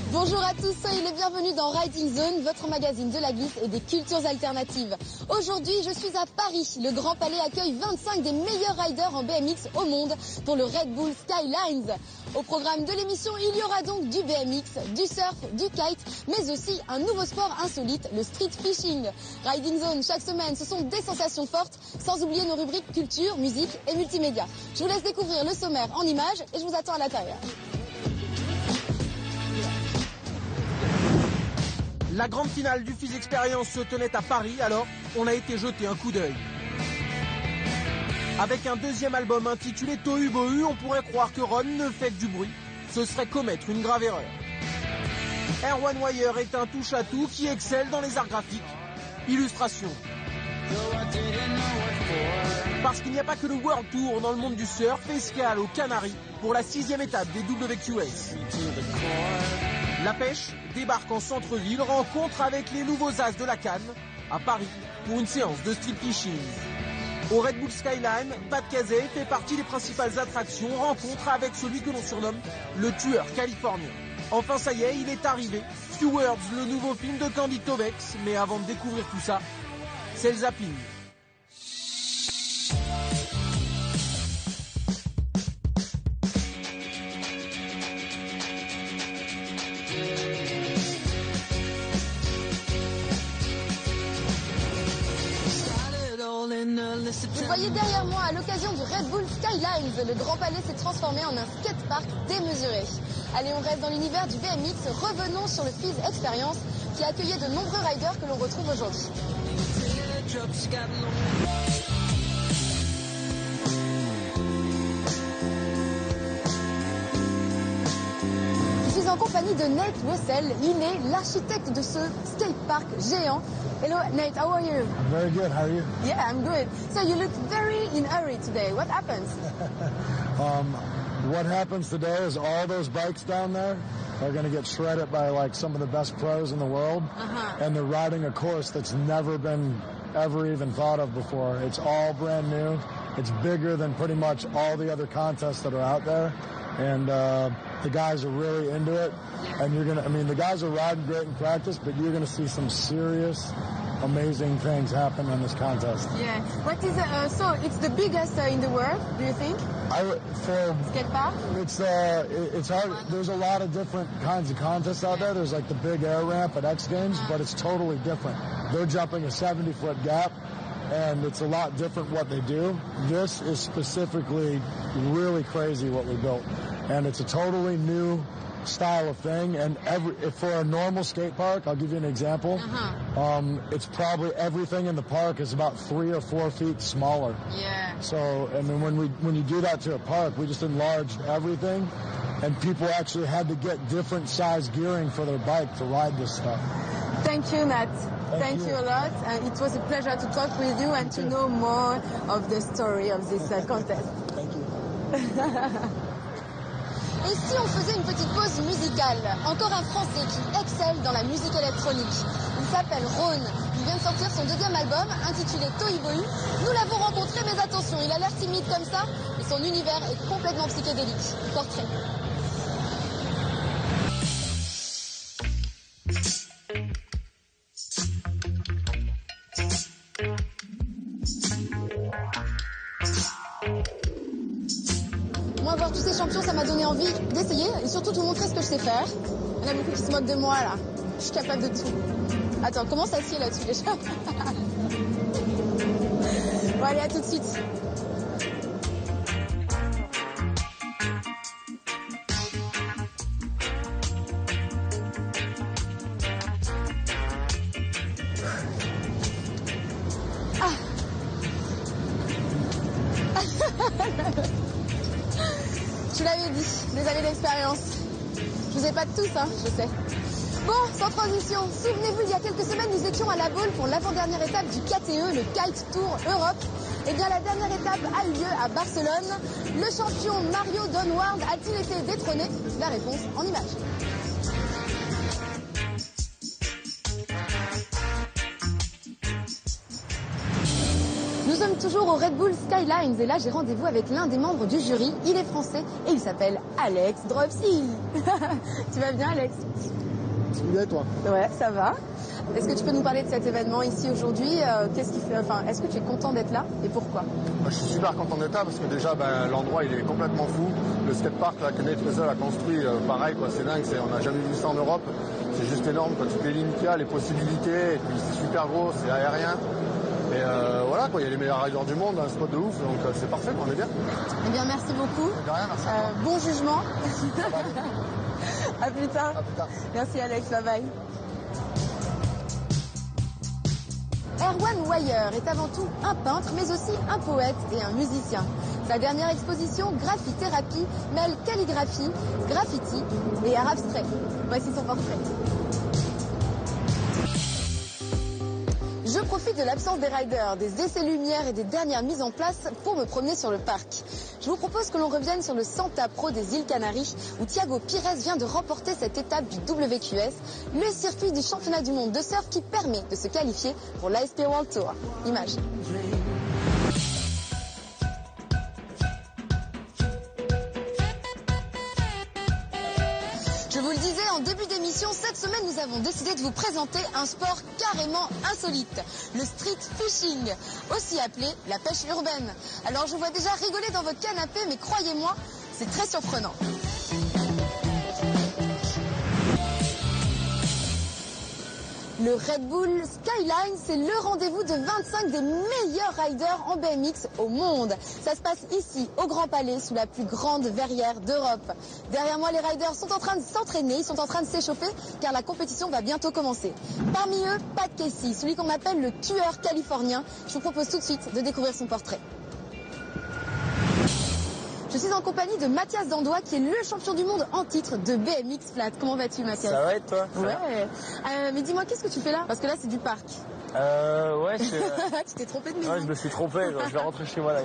Bonjour à tous, soyez les bienvenus dans Riding Zone, votre magazine de la glisse et des cultures alternatives. Aujourd'hui, je suis à Paris. Le Grand Palais accueille 25 des meilleurs riders en BMX au monde pour le Red Bull Skylines. Au programme de l'émission, il y aura donc du BMX, du surf, du kite, mais aussi un nouveau sport insolite, le street fishing. Riding Zone, chaque semaine, ce sont des sensations fortes, sans oublier nos rubriques culture, musique et multimédia. Je vous laisse découvrir le sommaire en images et je vous attends à l'intérieur. La grande finale du Fizz Experience se tenait à Paris, alors on a été jeter un coup d'œil. Avec un deuxième album intitulé Tohu Bohu, on pourrait croire que Ron ne fait que du bruit. Ce serait commettre une grave erreur. Erwan Wire est un touche-à-tout qui excelle dans les arts graphiques. Illustration. Parce qu'il n'y a pas que le World Tour dans le monde du surf, escale aux Canaries pour la 6e étape des WQS. La pêche débarque en centre-ville, rencontre avec les nouveaux as de la Cannes à Paris pour une séance de street fishing. Au Red Bull Skyline, Pat Casey fait partie des principales attractions, rencontre avec celui que l'on surnomme le tueur californien. Enfin ça y est, il est arrivé, Few Words, le nouveau film de Candy Tovex, mais avant de découvrir tout ça, c'est le zapping. Vous voyez derrière moi, à l'occasion du Red Bull Skylines, le Grand Palais s'est transformé en un skatepark démesuré. Allez, on reste dans l'univers du BMX, revenons sur le Fizz Experience qui a accueilli de nombreux riders que l'on retrouve aujourd'hui. Je suis en compagnie de Nate Russell, il est l'architecte de ce skatepark géant. Hello Nate, how are you? I'm very good, how are you? Yeah, I'm good. So you look very in a hurry today. What happens? What happens today is all those bikes down there are going to get shredded by like some of the best pros in the world. And they're riding a course that's never been ever even thought of before. It's all brand new. It's bigger than pretty much all the other contests that are out there. And the guys are really into it. And you're going to, I mean, the guys are riding great in practice, but you're going to see some serious, amazing things happen in this contest. Yeah. What is so? It's the biggest in the world. Do you think? Skate park. It's hard. There's a lot of different kinds of contests out there. There's like the big air ramp at X Games, but it's totally different. They're jumping a 70-foot gap, and it's a lot different what they do. This is specifically really crazy what we built, and it's a totally new style of thing. And for a normal skate park, I'll give you an example. It's probably everything in the park is about 3 or 4 feet smaller. Yeah. So, and then when you do that to a park, we just enlarged everything, and people actually had to get different size gearing for their bike to ride this stuff. Thank you, Nat. Thank you a lot. It was a pleasure to talk with you and to know more of the story of this contest. Thank you. Et si on faisait une petite pause musicale? Encore un Français qui excelle dans la musique électronique. Il s'appelle Rhône. Il vient de sortir son 2e album intitulé Tohu Bohu. Nous l'avons rencontré, mais attention, il a l'air timide comme ça, et son univers est complètement psychédélique. Portrait. Moi, voir tous ces champions, ça m'a donné envie d'essayer et surtout de vous montrer ce que je sais faire. Il y en a beaucoup qui se moquent de moi, là. Je suis capable de tout. Attends, comment ça s'assied là-dessus, déjà? allez, à tout de suite. Je vous l'avais dit, des années d'expérience. Je vous ai pas tous, hein, je sais. Bon, sans transition, souvenez-vous, il y a quelques semaines, nous étions à La Baule pour l'avant-dernière étape du KTE, le Kite Tour Europe. Eh bien, la dernière étape a eu lieu à Barcelone. Le champion Mario Donward a-t-il été détrôné? La réponse en images. Nous sommes toujours au Red Bull Skylines et là j'ai rendez-vous avec l'un des membres du jury. Il est français et il s'appelle Alex Dropsy. Tu vas bien, Alex? Bien, toi? Ouais, ça va. Est-ce que tu peux nous parler de cet événement ici aujourd'hui? Qu'est-ce qui fait, enfin, est-ce que tu es content d'être là et pourquoi? Je suis super content d'être là parce que déjà l'endroit il est complètement fou. Le skatepark là, que Nate Wessel a construit, pareil quoi, c'est dingue, on n'a jamais vu ça en Europe. C'est juste énorme, quoi. Toutes les lignes qu'il y a, les possibilités, et puis c'est super gros, c'est aérien. Et voilà quoi, il y a les meilleurs riders du monde, un spot de ouf, donc c'est parfait, on est bien. Eh bien merci beaucoup. De rien, merci. Bon jugement. À plus tard. À plus tard. Merci Alex, bye bye. Erwan Wire est avant tout un peintre, mais aussi un poète et un musicien. Sa dernière exposition, Graphithérapie, mêle calligraphie, graffiti et art abstrait. Voici son portrait. Je profite de l'absence des riders, des essais lumière et des dernières mises en place pour me promener sur le parc. Je vous propose que l'on revienne sur le Santa Pro des îles Canaries où Thiago Pires vient de remporter cette étape du WQS, le circuit du championnat du monde de surf qui permet de se qualifier pour l'ASP World Tour. Image. Je vous le disais en début d'émission, cette semaine nous avons décidé de vous présenter un sport carrément insolite, le street fishing, aussi appelé la pêche urbaine. Alors je vous vois déjà rigoler dans votre canapé, mais croyez-moi, c'est très surprenant. Le Red Bull Skyline, c'est le rendez-vous de 25 des meilleurs riders en BMX au monde. Ça se passe ici, au Grand Palais, sous la plus grande verrière d'Europe. Derrière moi, les riders sont en train de s'entraîner, ils sont en train de s'échauffer, car la compétition va bientôt commencer. Parmi eux, Pat Casey, celui qu'on appelle le tueur californien. Je vous propose tout de suite de découvrir son portrait. Je suis en compagnie de Mathias Dandois, qui est le champion du monde en titre de BMX flat. Comment vas-tu, Mathias? Ça va et toi? Ouais. Mais dis-moi, qu'est-ce que tu fais là? Parce que là, c'est du parc. Ouais, Tu t'es trompé de maison. ouais, je me suis trompé, je vais rentrer chez moi là.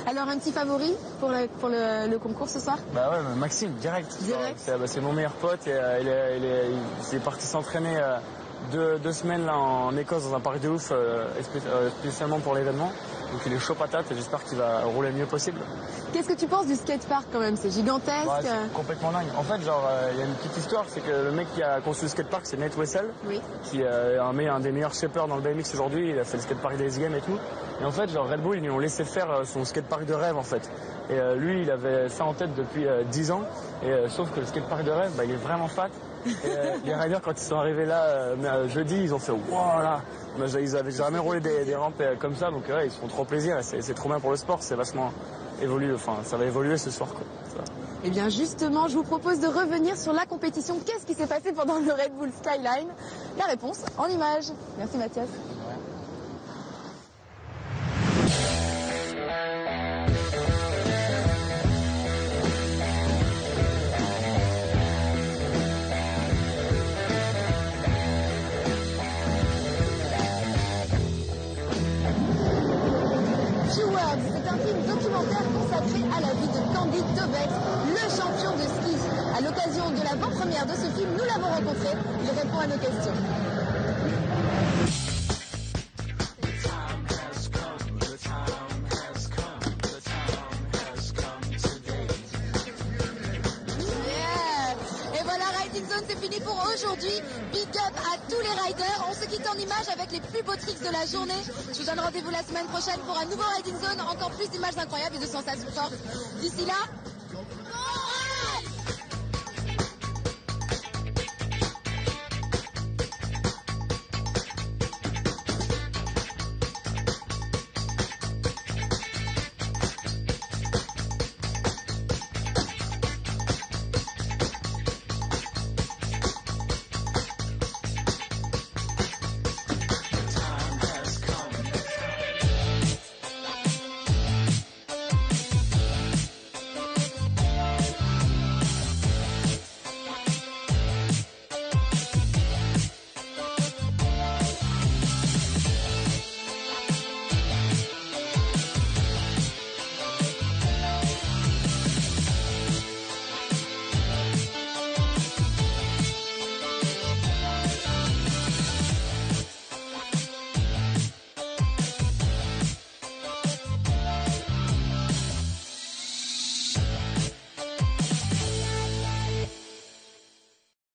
Alors, un petit favori pour le concours ce soir? Bah ouais, Maxime, direct. Direct. C'est mon meilleur pote et il est parti s'entraîner 2 semaines là en Écosse dans un parc de ouf, spécialement pour l'événement. Donc il est chaud patate et j'espère qu'il va rouler le mieux possible. Qu'est-ce que tu penses du skatepark quand même? C'est gigantesque. Ouais, c'est complètement dingue. En fait, genre, il y a une petite histoire, c'est que le mec qui a construit le skatepark, c'est Nate Wessel, Oui. qui est un des meilleurs shapers dans le BMX aujourd'hui. Il a fait le skatepark des Games et tout. Et en fait, genre Red Bull, ils lui ont laissé faire son skatepark de rêve en fait. Et lui, il avait ça en tête depuis 10 ans. Et sauf que le skatepark de rêve, il est vraiment fat. Et les riders, quand ils sont arrivés là jeudi, ils ont fait wow là. Ils avaient jamais roulé des rampes comme ça, donc ils se font trop plaisir. C'est trop bien pour le sport, c'est vachement évolué. Enfin, ça va évoluer ce soir quoi. Eh bien justement, je vous propose de revenir sur la compétition. Qu'est-ce qui s'est passé pendant le Red Bull Skyline? La réponse en images. Merci Mathias. C'est un film documentaire consacré à la vie de Candy Dobet, le champion de ski. À l'occasion de l'avant-première de ce film, nous l'avons rencontré. Il répond à nos questions. Yeah. Et voilà, Riding Zone, c'est fini pour aujourd'hui. Big up à tous les riders. On se quitte en images avec les plus beaux tricks de la journée. Je vous donne rendez-vous la semaine prochaine pour un nouveau Riding Zone, encore plus d'images incroyables et de sensations fortes. D'ici là...